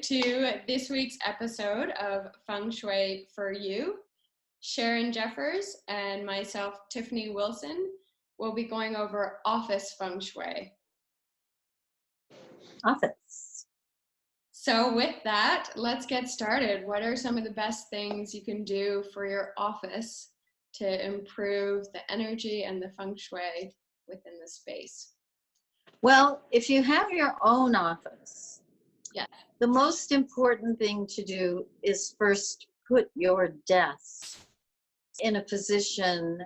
to this week's episode of Feng Shui for You. Sharon Jeffers and myself, Tiffany Wilson, will be going over office Feng Shui. Office. So with that, let's get started. What are some of the best things you can do for your office to improve the energy and the Feng Shui within the space? Well, if you have your own office, Yeah. the most important thing to do is first put your desk in a position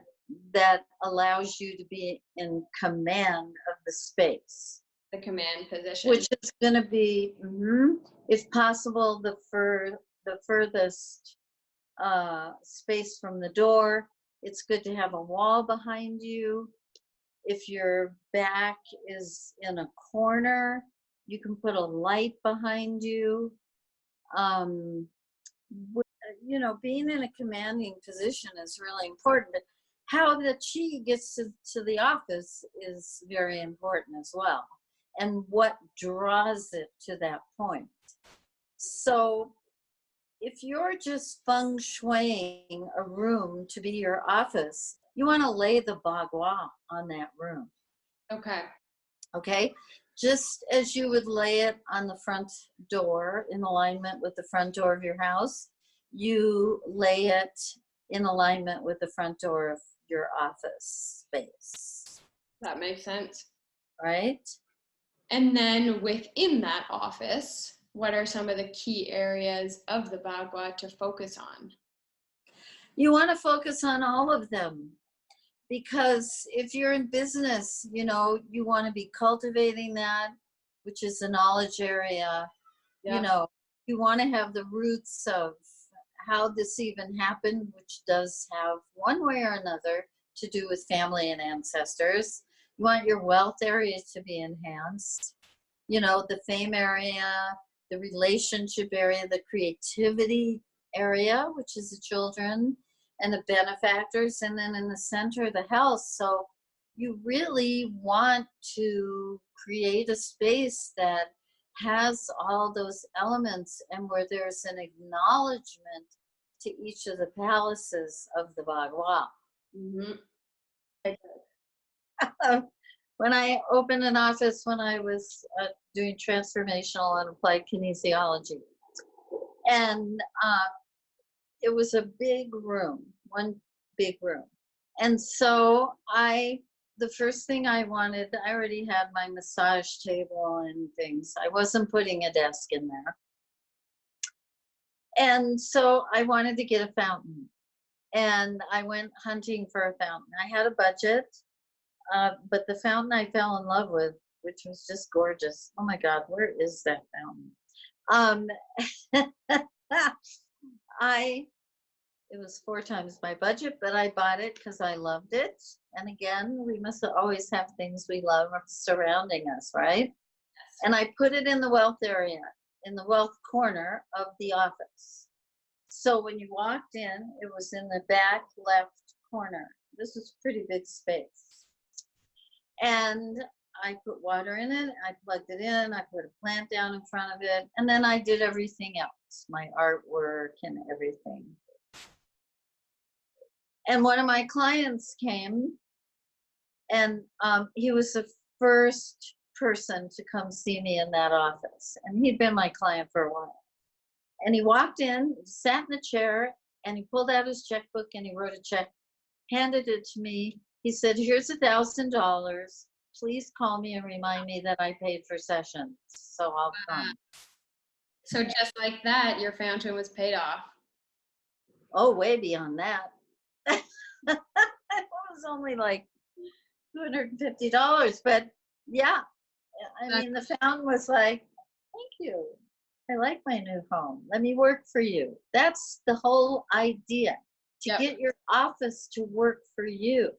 that allows you to be in command of the space. The command position. Which is going to be, if possible, the furthest space from the door. It's good to have a wall behind you. If your back is in a corner, you can put a light behind you. Being in a commanding position is really important. How the chi gets to the office is very important as well, and what draws it to that point. So if you're just feng shuiing a room to be your office, you want to lay the bagua on that room. Okay, just as you would lay it on the front door in alignment with the front door of your house, you lay it in alignment with the front door of your office space. That makes sense. Right? And then within that office, what are some of the key areas of the bagua to focus on? You want to focus on all of them, because if you're in business, you want to be cultivating that, which is the knowledge area. Yeah. You want to have the roots of how this even happened, which does have one way or another to do with family and ancestors. You want your wealth area to be enhanced, the fame area, the relationship area, the creativity area, which is the children and the benefactors, and then in the center, the health. So you really want to create a space that has all those elements and where there's an acknowledgement to each of the palaces of the bagua. When I opened an office when I was doing transformational and applied kinesiology, and it was a big room, one big room. And so the first thing I wanted, I already had my massage table and things. I wasn't putting a desk in there. And so I wanted to get a fountain. And I went hunting for a fountain. I had a budget, but the fountain I fell in love with, which was just gorgeous. Oh my God, where is that fountain? It was 4 times my budget, but I bought it because I loved it. And again, we must always have things we love surrounding us, right? Yes. And I put it in the wealth area, in the wealth corner of the office. So when you walked in, it was in the back left corner. This was a pretty big space. And I put water in it, I plugged it in, I put a plant down in front of it, and then I did everything else, my artwork and everything. And one of my clients came, and he was the first person to come see me in that office. And he'd been my client for a while. And he walked in, sat in the chair, and he pulled out his checkbook and he wrote a check, handed it to me. He said, "Here's $1,000. Please call me and remind me that I paid for sessions, so I'll come." So just like that, your fountain was paid off. Oh, way beyond that. It was only like $250, but yeah. I mean, the fountain was like, "Thank you. I like my new home. Let me work for you." That's the whole idea, to get your office to work for you,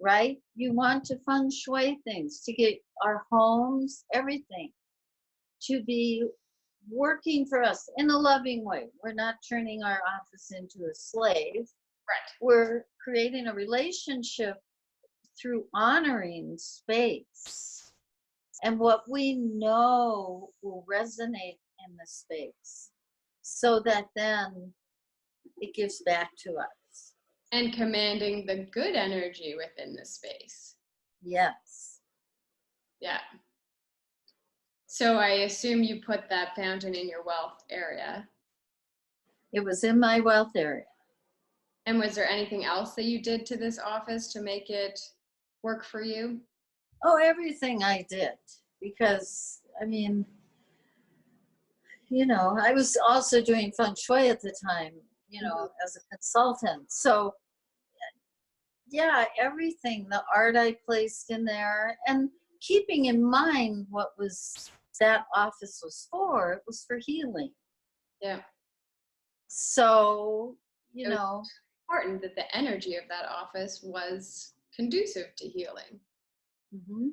right? You want to feng shui things, to get our homes, everything, to be working for us in a loving way. We're not turning our office into a slave. Right. We're creating a relationship through honoring space and what we know will resonate in the space so that then it gives back to us. And commanding the good energy within the space. Yes. Yeah. So I assume you put that fountain in your wealth area. It was in my wealth area. And was there anything else that you did to this office to make it work for you? Oh, everything I did. Because, I mean, I was also doing Feng Shui at the time, as a consultant. So, yeah, everything, the art I placed in there, and keeping in mind what was that office was for, it was for healing. Yeah. So, It was important that the energy of that office was conducive to healing. Mm-hmm.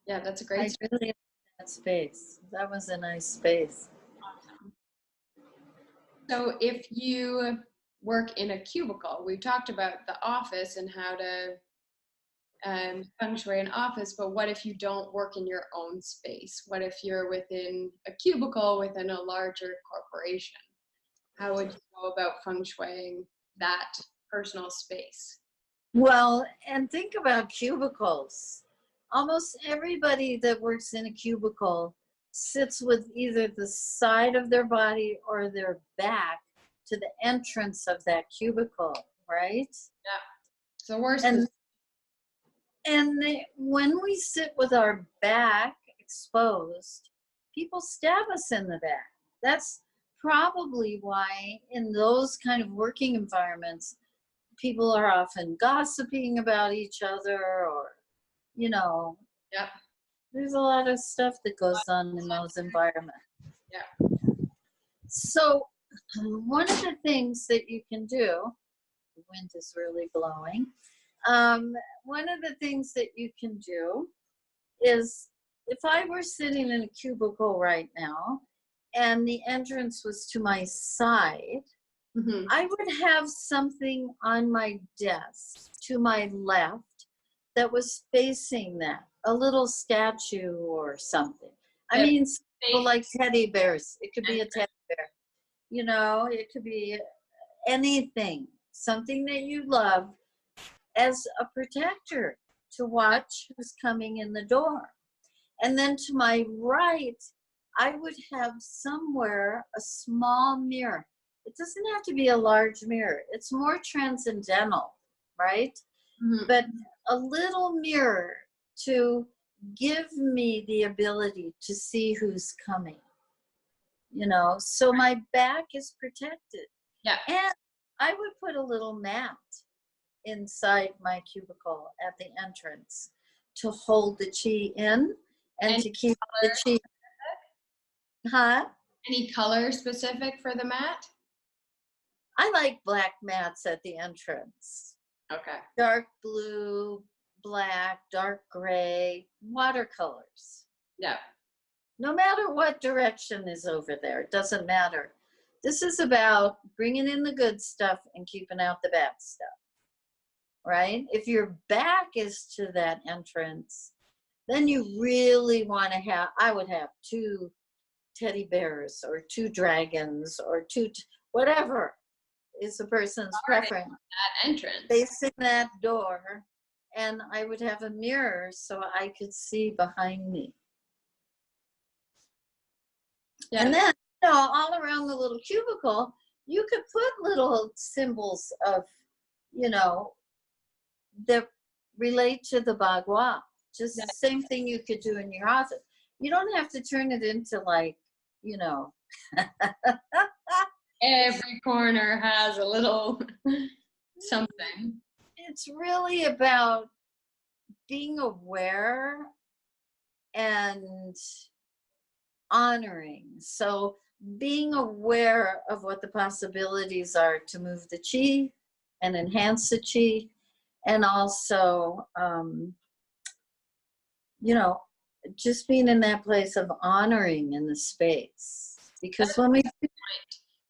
Yeah, that's a great I really liked that space. That was a nice space. Awesome. So if you work in a cubicle, we've talked about the office and how to feng shui an office, but what if you don't work in your own space? What if you're within a cubicle within a larger corporation? How would you go about feng shuiing that personal space? Well, and think about cubicles. Almost everybody that works in a cubicle sits with either the side of their body or their back to the entrance of that cubicle, right? Yeah, it's the worst. When we sit with our back exposed, people stab us in the back. That's probably why in those kind of working environments, people are often gossiping about each other, or Yep. there's a lot of stuff that goes on in those environments. Yeah. So one of the things that you can do, the wind is really blowing, one of the things that you can do is, if I were sitting in a cubicle right now and the entrance was to my side, Mm-hmm. I would have something on my desk to my left that was facing that, a little statue or something. I mean, like teddy bears. It could be a teddy bear. It could be anything, something that you love as a protector to watch who's coming in the door. And then to my right, I would have somewhere a small mirror. It doesn't have to be a large mirror. It's more transcendental, right? Mm-hmm. But a little mirror to give me the ability to see who's coming, so my back is protected. Yeah. And I would put a little mat inside my cubicle at the entrance to hold the chi in and to keep the chi. Huh? Any color specific for the mat? I like black mats at the entrance. Okay. Dark blue, black, dark gray, watercolors. Yeah. No matter what direction is over there, it doesn't matter. This is about bringing in the good stuff and keeping out the bad stuff, right? If your back is to that entrance, then you really want to have, I would have 2 teddy bears or 2 dragons or 2, whatever is the person's preference. That entrance. Facing that door, and I would have a mirror so I could see behind me. Yeah. And then, all around the little cubicle, you could put little symbols of, that relate to the Bagua. Just the same thing you could do in your office. You don't have to turn it into Every corner has a little something. It's really about being aware and honoring. So being aware of what the possibilities are to move the chi and enhance the chi, and also, just being in that place of honoring in the space. Because when we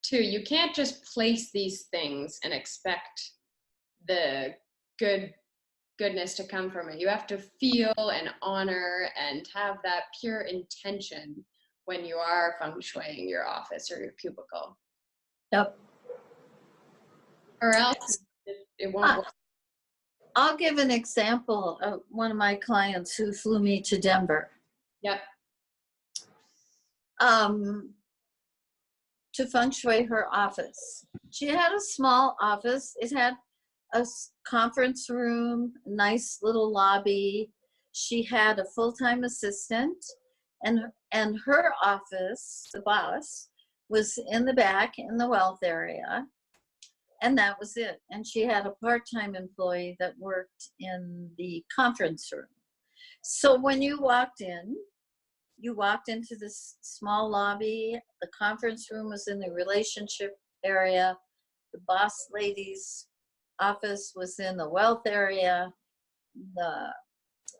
too, you can't just place these things and expect the good goodness to come from it. You have to feel and honor and have that pure intention when you are feng shuiing your office or your cubicle, Yep. or else it won't Uh, work. I'll give an example of one of my clients who flew me to Denver. Yep. To feng shui her office. She had a small office. It had a conference room, nice little lobby. She had a full-time assistant, and her office, the boss, was in the back in the wealth area, and that was it. And she had a part-time employee that worked in the conference room. So when you walked into this small lobby. The conference room was in the relationship area. The boss lady's office was in the wealth area. The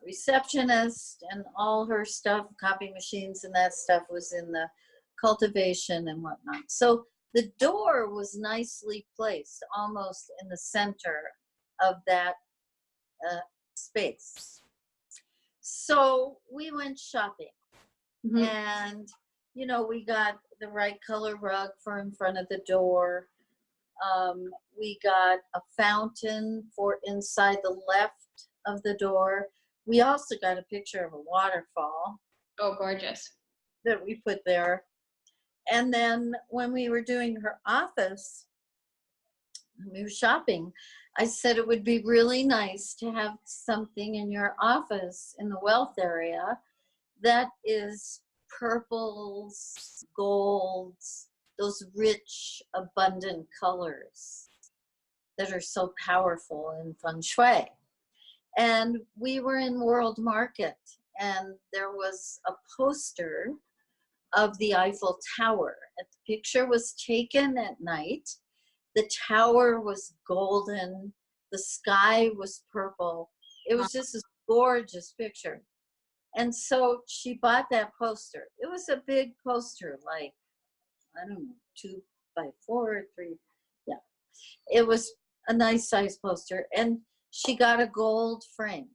receptionist and all her stuff, copy machines and that stuff, was in the cultivation and whatnot. So the door was nicely placed, almost in the center of that space. So we went shopping. Mm-hmm. And we got the right color rug for in front of the door. We got a fountain for inside the left of the door. We also got a picture of a waterfall Oh, gorgeous. that we put there. And then when we were doing her office, we were shopping, I said it would be really nice to have something in your office in the wealth area that is purples, golds, those rich, abundant colors that are so powerful in feng shui. And we were in World Market, and there was a poster of the Eiffel Tower. And the picture was taken at night. The tower was golden. The sky was purple. It was just a gorgeous picture. And so she bought that poster. It was a big poster, like, I don't know, 2 by 4, 3. Yeah. It was a nice size poster. And she got a gold frame,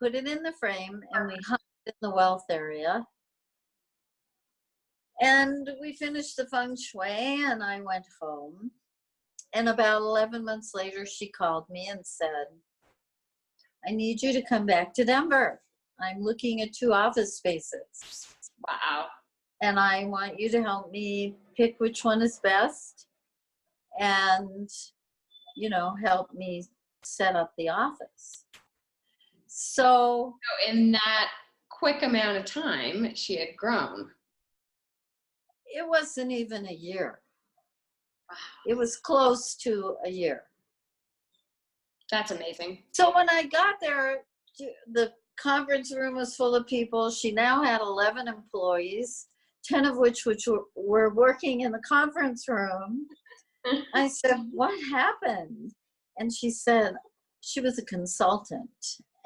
put it in the frame, and we hung it in the wealth area. And we finished the feng shui, and I went home. And about 11 months later, she called me and said, I need you to come back to Denver. I'm looking at 2 office spaces. Wow. And I want you to help me pick which one is best and, help me set up the office. So in that quick amount of time, she had grown. it wasn't even a year. Wow. It was close to a year. That's amazing. So when I got there, the conference room was full of people. She now had 11 employees, 10 of which were working in the conference room. I said, what happened? And she said, she was a consultant.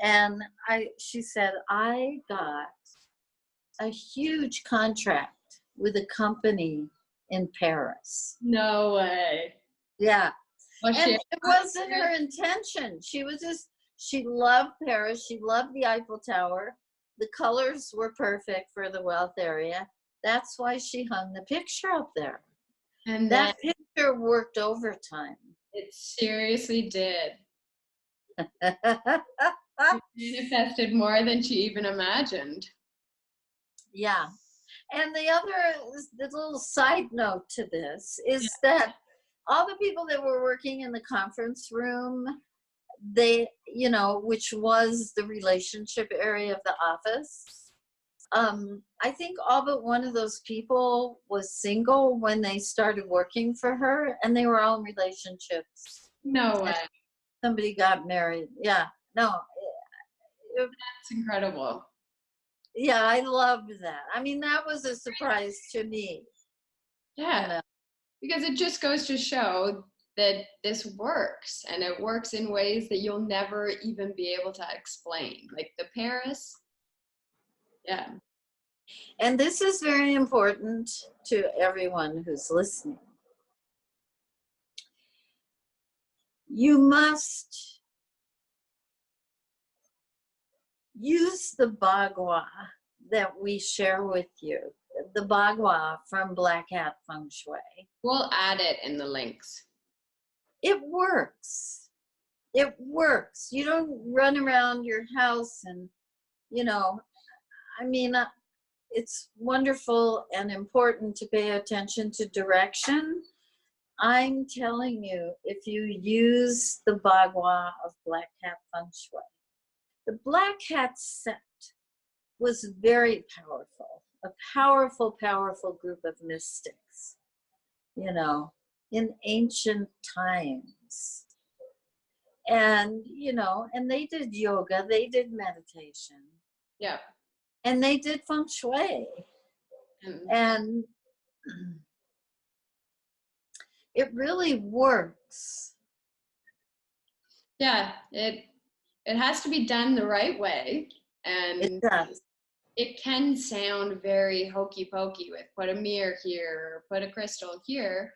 And she said, I got a huge contract with a company in Paris. No way. Yeah. Was And she? it wasn't her intention. She loved Paris. She loved the Eiffel Tower. The colors were perfect for the wealth area. That's why she hung the picture up there. And that picture worked overtime. It seriously did. She manifested more than she even imagined. Yeah. And the little side note to this is that all the people that were working in the conference room, they, which was the relationship area of the office, I think all but one of those people was single when they started working for her, and they were all in relationships. No way. Somebody got married. Yeah. No. That's incredible. Yeah, I loved that. I mean, that was a surprise to me. Yeah. Because it just goes to show that this works, and it works in ways that you'll never even be able to explain. Like the Paris. Yeah. And this is very important to everyone who's listening. You must use the Bagua that we share with you, the Bagua from Black Hat Feng Shui. We'll add it in the links. It works. It works. You don't run around your house and, you know, I mean, it's wonderful and important to pay attention to direction. I'm telling you, if you use the Bagua of Black Hat Feng Shui, the Black Hat set was very powerful, a powerful, powerful group of mystics, you know, in ancient times. And, you know, and they did yoga, they did meditation. Yeah. And they did Feng Shui. And it really works. Yeah, it has to be done the right way. And it does. It can sound very hokey pokey with put a mirror here, put a crystal here,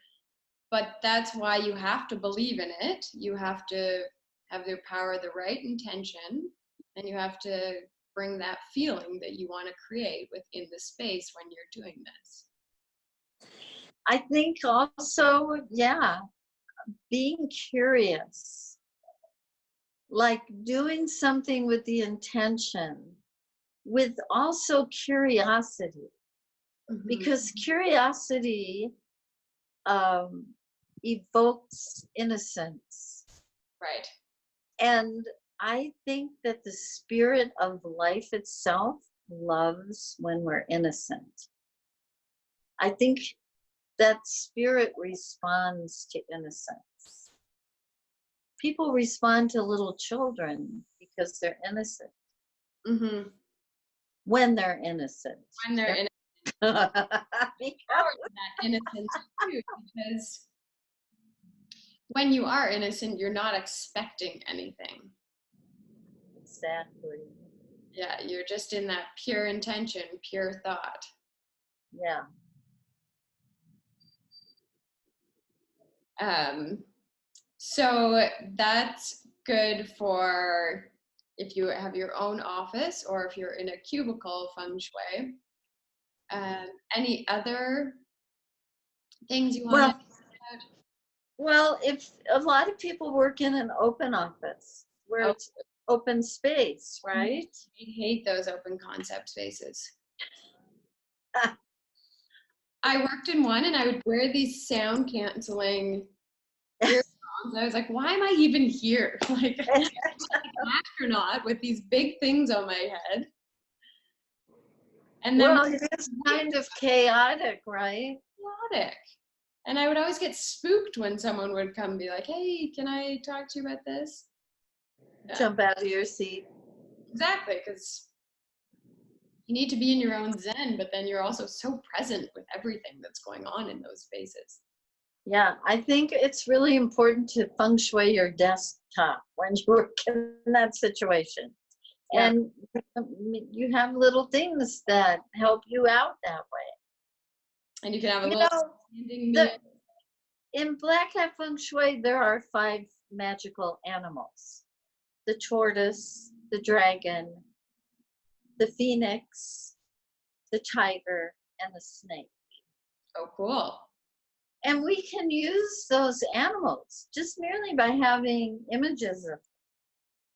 but that's why you have to believe in it. You have to have the power, the right intention, and you have to bring that feeling that you want to create within the space when you're doing this. I think also, yeah, being curious, like doing something with the intention, with also curiosity, because curiosity evokes innocence. Right. And I think that the spirit of life itself loves when we're innocent. I think that spirit responds to innocence. People respond to little children because they're innocent. When they're innocent. When they're innocent. That innocence too, because when you are innocent, you're not expecting anything. Exactly. Yeah, you're just in that pure intention, pure thought. Yeah. So that's good for if you have your own office or if you're in a cubicle feng shui. Any other things you want to talk about? Well, if a lot of people work in an open office where it's open space, right? I hate those open concept spaces. I worked in one and I would wear these sound canceling earphones. I was like, why am I even here? Like, I'm like an astronaut with these big things on my head. And then well, it is kind of chaotic, right? Chaotic. And I would always get spooked when someone would come and be like, hey, can I talk to you about this? Yeah. Jump out of your seat. Exactly, because you need to be in your own zen, but then you're also so present with everything that's going on in those spaces. Yeah, I think it's really important to feng shui your desktop when you work in that situation. Yeah. And you have little things that help you out that way. And you can have a little standing mirror. In Black Hat Feng Shui, there are 5 magical animals. The tortoise, the dragon, the phoenix, the tiger, and the snake. Oh, cool. And we can use those animals just merely by having images of them,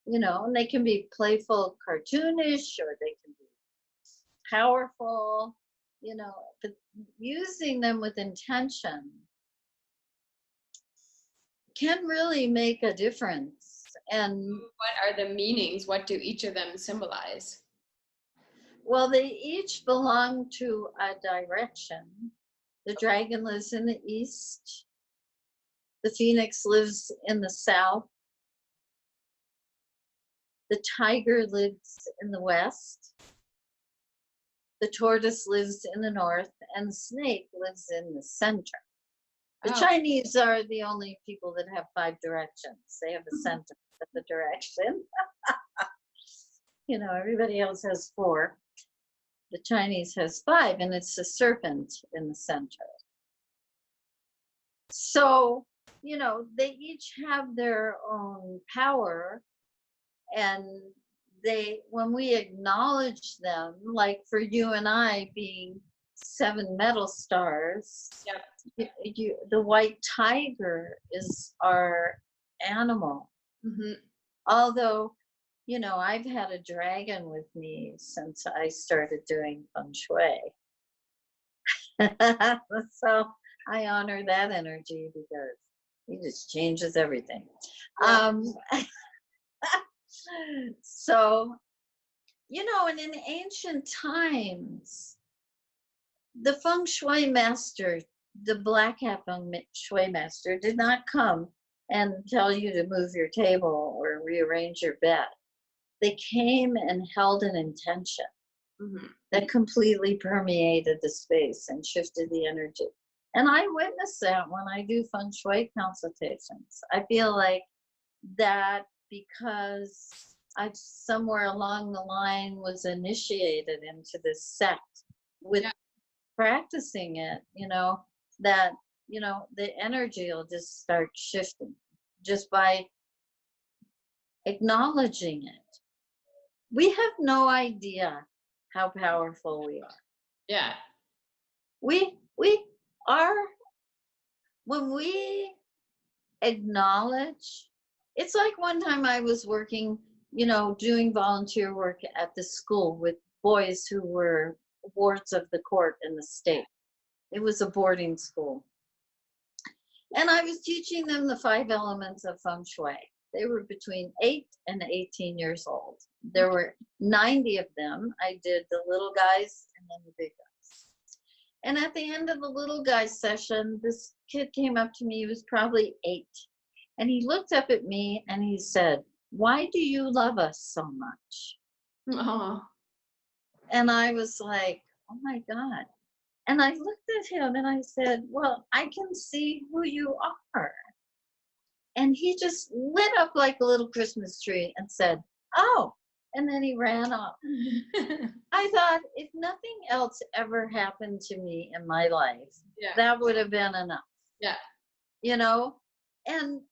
you know, and they can be playful, cartoonish, or they can be powerful, you know, but using them with intention can really make a difference. And what are the meanings? What do each of them symbolize? Well, they each belong to a direction. The dragon lives in the east. The phoenix lives in the south. The tiger lives in the west. The tortoise lives in the north, and the snake lives in the center. The Chinese are the only people that have 5 directions. They have a center of the direction. You know, everybody else has 4. The Chinese has 5, and it's the serpent in the center. So, you know, they each have their own power, and when we acknowledge them, like for you and I being 7 metal stars, Yep. the white tiger is our animal. Hmm. Although, I've had a dragon with me since I started doing Feng Shui. So I honor that energy because he just changes everything. Yeah. Um, so, and in ancient times, the Feng Shui master, the black hat Feng Shui master, did not come and tell you to move your table or rearrange your bed. They came and held an intention Hmm. that completely permeated the space and shifted the energy. And I witness that when I do Feng Shui consultations. I feel like that because I somewhere along the line was initiated into this sect with Yeah. practicing it, that, the energy will just start shifting just by acknowledging it. We have no idea how powerful we are. Yeah. We are, when we acknowledge, it's like one time I was working, doing volunteer work at the school with boys who were wards of the court in the state. It was a boarding school. And I was teaching them the 5 elements of Feng Shui. They were between 8 and 18 years old. There were 90 of them. I did the little guys and then the big guys. And at the end of the little guys session, this kid came up to me. He was probably 8. And he looked up at me and he said, "Why do you love us so much?" Oh. And I was like, oh my God. And I looked at him and I said, "Well, I can see who you are." And he just lit up like a little Christmas tree and said, "Oh," and then he ran off. I thought, if nothing else ever happened to me in my life, Yeah. that would have been enough. Yeah. And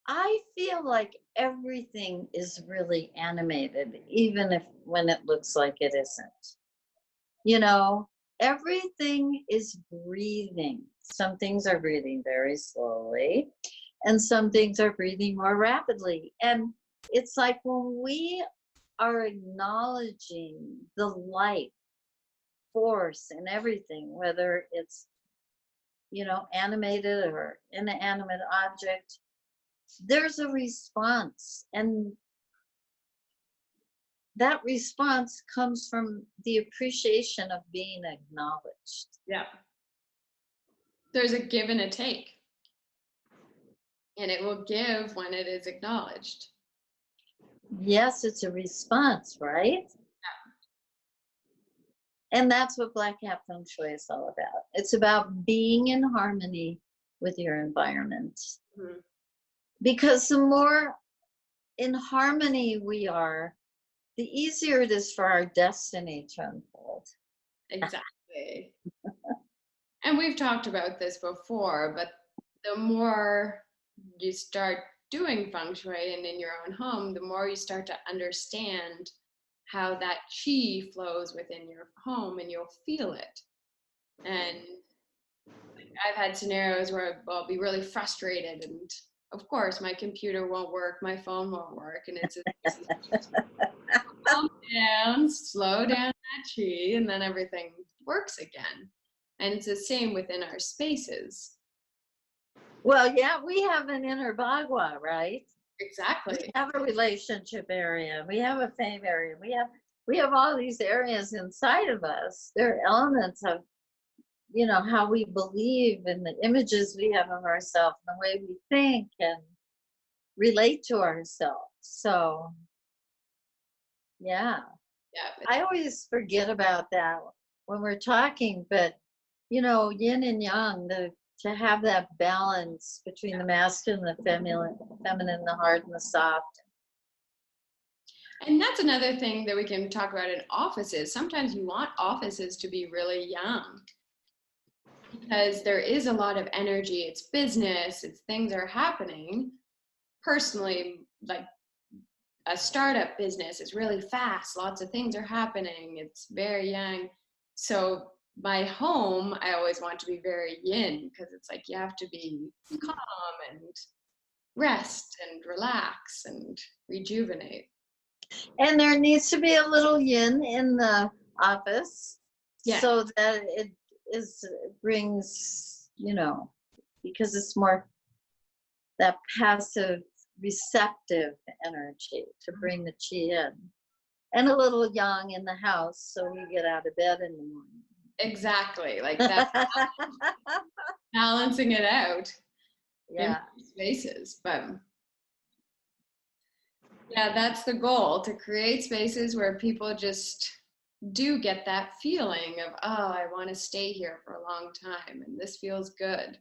I feel like everything is really animated, even if when it looks like it isn't. Everything is breathing. Some things are breathing very slowly, and some things are breathing more rapidly. And it's like when we are acknowledging the light force in everything, whether it's, animated or inanimate object, there's a response. And that response comes from the appreciation of being acknowledged. Yeah. There's a give and a take, and it will give when it is acknowledged. Yes, it's a response, right? And that's what Black Hat Feng Shui is all about. It's about being in harmony with your environment. Mhm. Because the more in harmony we are, the easier it is for our destiny to unfold. Exactly. And we've talked about this before, but the more you start doing feng shui and in your own home, the more you start to understand how that chi flows within your home, and you'll feel it. And I've had scenarios where I'll be really frustrated, and of course my computer won't work, my phone won't work, and it's calm down, slow down that chi, and then everything works again. And it's the same within our spaces. Well, yeah, we have an inner Bagua, right? We Exactly. have a relationship area. We have a fame area. We have all these areas inside of us. They're elements of, how we believe and the images we have of ourselves, and the way we think and relate to ourselves. So, yeah. Yeah. I always forget about that when we're talking, but yin and yang, to have that balance between the masculine and the feminine, the hard and the soft. And that's another thing that we can talk about in offices. Sometimes you want offices to be really young because there is a lot of energy. It's business, it's things are happening. Personally, like a startup business. It's really fast. Lots of things are happening. It's very young. So my home, I always want to be very yin, because it's like you have to be calm and rest and relax and rejuvenate. And there needs to be a little yin in the office, Yeah. so that it brings, because it's more that passive receptive energy to bring the chi in, and a little yang in the house so we get out of bed in the morning. Exactly. Like that, balancing it out Yeah. in spaces. But yeah, that's the goal, to create spaces where people just do get that feeling of, oh, I want to stay here for a long time and this feels good.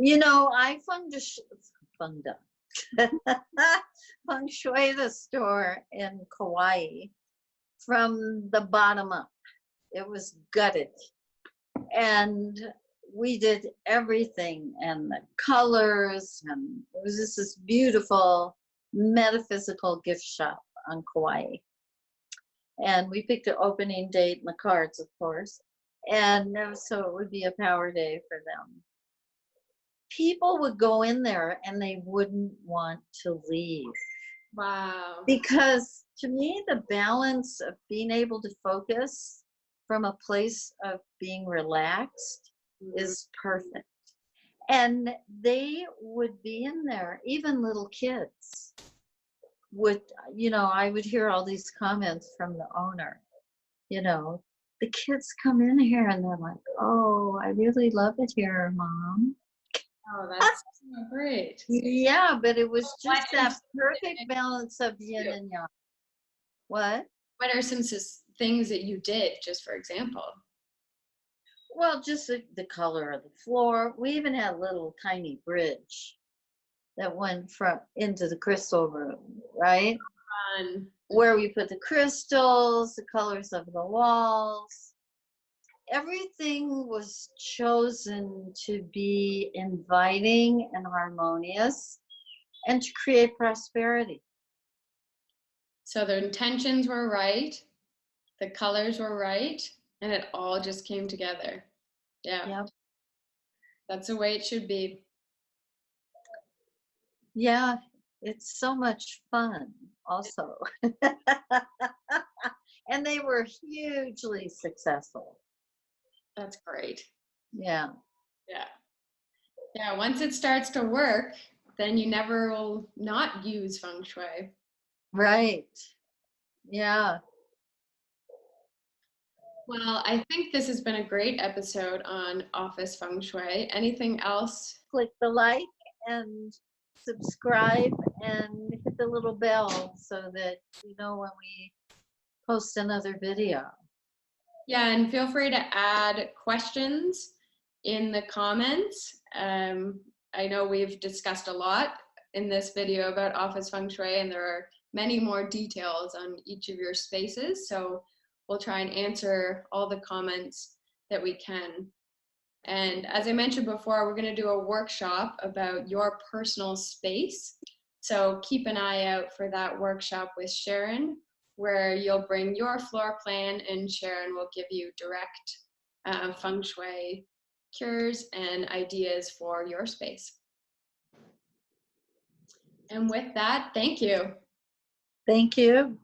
I feng shui the store in Kauai from the bottom up. It was gutted. And we did everything, and the colors, and it was just this beautiful metaphysical gift shop on Kauai. And we picked an opening date and the cards, of course. And so it would be a power day for them. People would go in there and they wouldn't want to leave. Wow. Because to me, the balance of being able to focus from a place of being relaxed is perfect. And they would be in there, even little kids would, I would hear all these comments from the owner, the kids come in here and they're like, oh, I really love it here, Mom. Oh, that's so great. Yeah, but it was just that perfect balance of yin and yang. What? What are some things that you did, just for example? Well, just the color of the floor. We even had a little tiny bridge that went into the crystal room, right? Fun. Where we put the crystals, the colors of the walls. Everything was chosen to be inviting and harmonious and to create prosperity. So the intentions were right, the colors were right, and it all just came together. Yeah. Yep. That's the way it should be. Yeah, it's so much fun also. And they were hugely successful. That's great. Yeah. Yeah. Yeah, once it starts to work, then you never will not use feng shui. Right. Yeah. Well, I think this has been a great episode on office feng shui. Anything else? Click the like and subscribe and hit the little bell so that you know when we post another video. Yeah, and feel free to add questions in the comments. I know we've discussed a lot in this video about office feng shui, and there are many more details on each of your spaces. So we'll try and answer all the comments that we can. And as I mentioned before, we're going to do a workshop about your personal space. So keep an eye out for that workshop with Sharon, where you'll bring your floor plan and Sharon will give you direct feng shui cures and ideas for your space. And with that, thank you. Thank you.